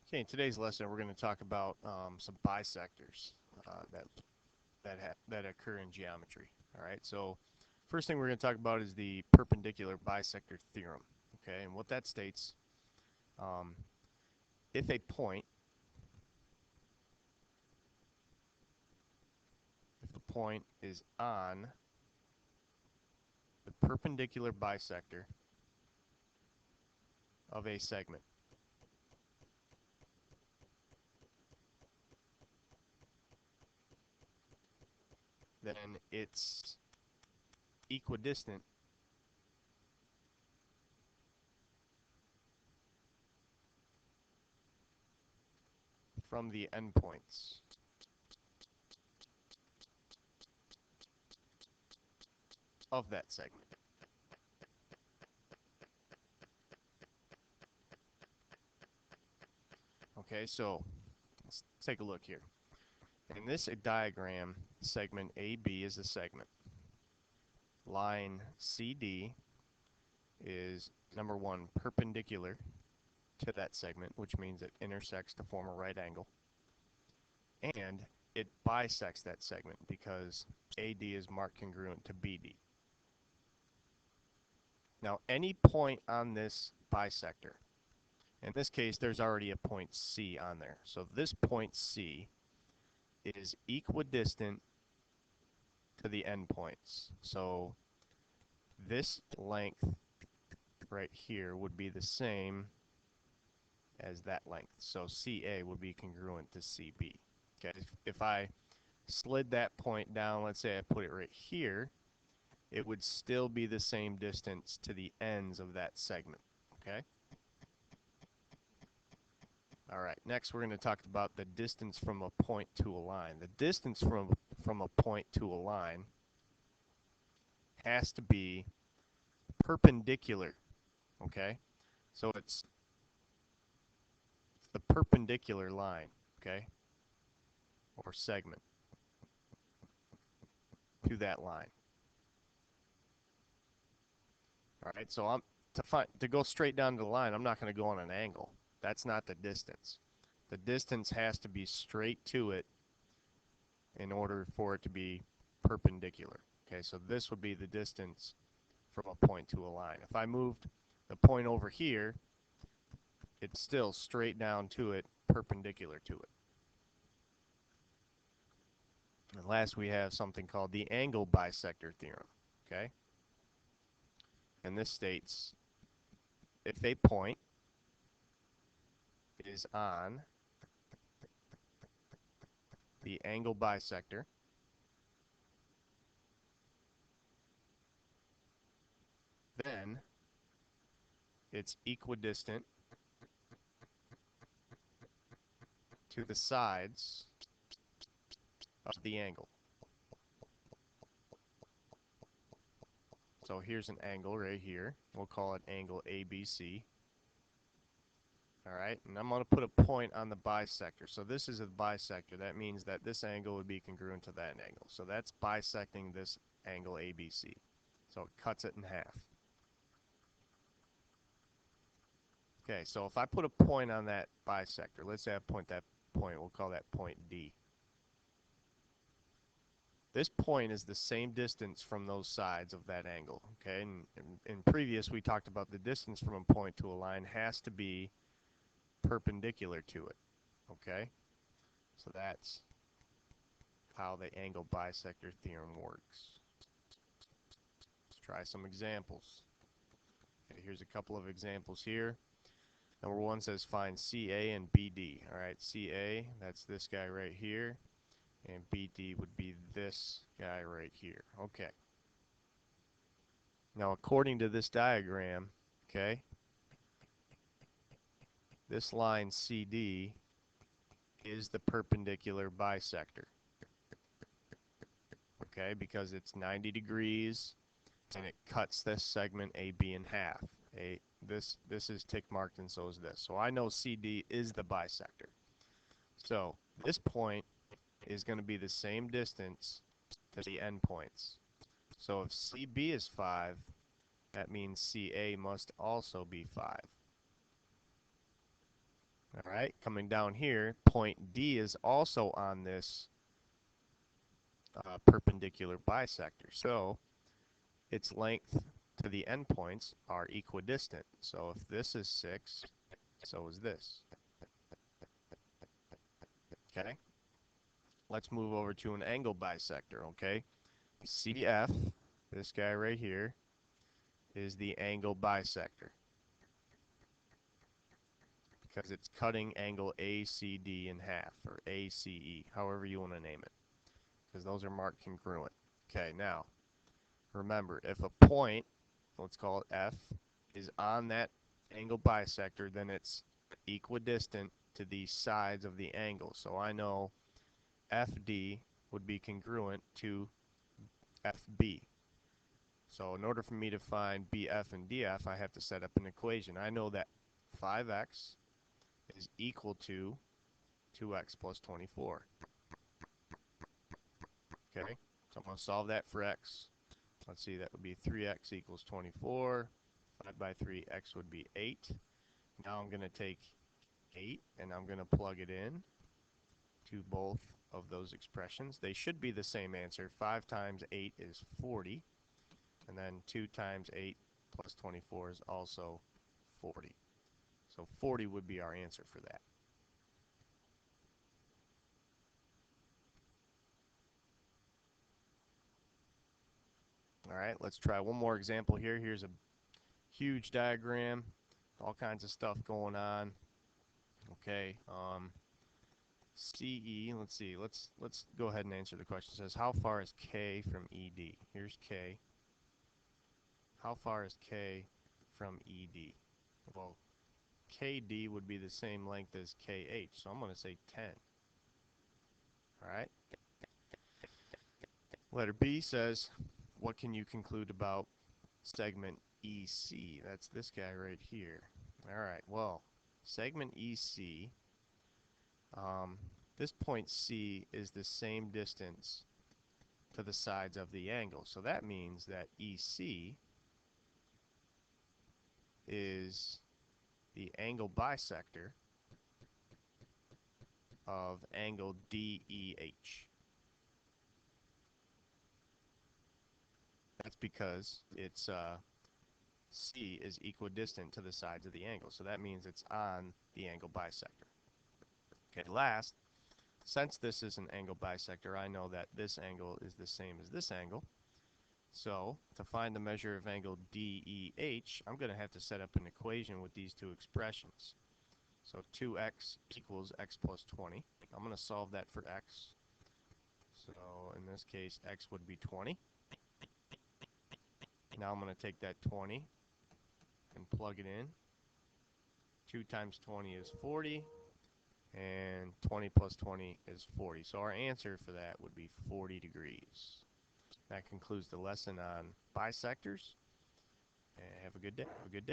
Okay, in today's lesson, we're going to talk about some bisectors that occur in geometry. All right, so first thing we're going to talk about is the perpendicular bisector theorem. Okay, and what that states, um, if a point, is on the perpendicular bisector of a segment, then it's equidistant from the endpoints of that segment. Okay, so let's take a look here. In this diagram, segment AB is a segment. Line CD is, number one, perpendicular to that segment, which means it intersects to form a right angle. And it bisects that segment because AD is marked congruent to BD. Now, any point on this bisector, in this case, there's already a point C on there. So this point C is equidistant to the endpoints. So this length right here would be the same as that length. So CA would be congruent to CB. Okay, if I slid that point down, let's say I put it right here, it would still be the same distance to the ends of that segment. Okay? All right, next we're going to talk about the distance from a point to a line. The distance from a point to a line has to be perpendicular. Okay? So it's the perpendicular line, okay, or segment to that line. All right, so to go straight down the line, I'm not going to go on an angle. That's not the distance. The distance has to be straight to it in order for it to be perpendicular. Okay, so this would be the distance from a point to a line. If I moved the point over here, it's still straight down to it, perpendicular to it. And last, we have something called the angle bisector theorem. Okay, and this states if a point is on the angle bisector, then it's equidistant to the sides of the angle. So here's an angle right here. We'll call it angle ABC. All right, and I'm going to put a point on the bisector. So this is a bisector. That means that this angle would be congruent to that angle. So that's bisecting this angle ABC. So it cuts it in half. Okay, so if I put a point on that bisector, let's say I point that point, we'll call that point D. This point is the same distance from those sides of that angle, okay? And in previous, we talked about the distance from a point to a line has to be perpendicular to it, okay? So that's how the angle bisector theorem works. Let's try some examples. Okay, here's a couple of examples here. Number one says find CA and BD. All right, CA, that's this guy right here. And BD would be this guy right here. Okay. Now, according to this diagram, okay, this line CD is the perpendicular bisector. Okay, because it's 90 degrees and it cuts this segment AB in half. This is tick marked and so is this. So I know CD is the bisector. So this point is going to be the same distance to the endpoints. So if CB is 5, that means CA must also be 5. All right, coming down here, point D is also on this perpendicular bisector. So its length to the endpoints are equidistant. So if this is 6, so is this. Okay? Let's move over to an angle bisector, okay? CF, this guy right here, is the angle bisector because it's cutting angle ACD in half, or ACE, however you want to name it, because those are marked congruent. Okay, now, remember, if a point, let's call it F, is on that angle bisector, then it's equidistant to the sides of the angle. So I know FD would be congruent to FB. So in order for me to find BF and DF, I have to set up an equation. I know that 5x is equal to 2x plus 24. Okay, so I'm going to solve that for x. Let's see, that would be 3x equals 24. 5 by 3, x would be 8. Now I'm going to take 8 and I'm going to plug it in to both of those expressions. They should be the same answer. 5 times 8 is 40. And then 2 times 8 plus 24 is also 40. So 40 would be our answer for that. All right, let's try one more example here. Here's a huge diagram, all kinds of stuff going on. Okay, CE, let's see, let's go ahead and answer the question. It says, how far is K from ED? Here's K. How far is K from ED? Well, KD would be the same length as KH, so I'm going to say 10. All right. Letter B says, what can you conclude about segment EC? That's this guy right here. All right, well, segment EC, this point C is the same distance to the sides of the angle. So that means that EC is the angle bisector of angle DEH. That's because it's C is equidistant to the sides of the angle. So that means it's on the angle bisector. Okay, last, since this is an angle bisector, I know that this angle is the same as this angle. So to find the measure of angle DEH, I'm going to have to set up an equation with these two expressions. So 2x equals x plus 20. I'm going to solve that for x. So in this case, x would be 20. Now I'm going to take that 20 and plug it in. 2 times 20 is 40, and 20 plus 20 is 40. So our answer for that would be 40 degrees. That concludes the lesson on bisectors. And have a good day.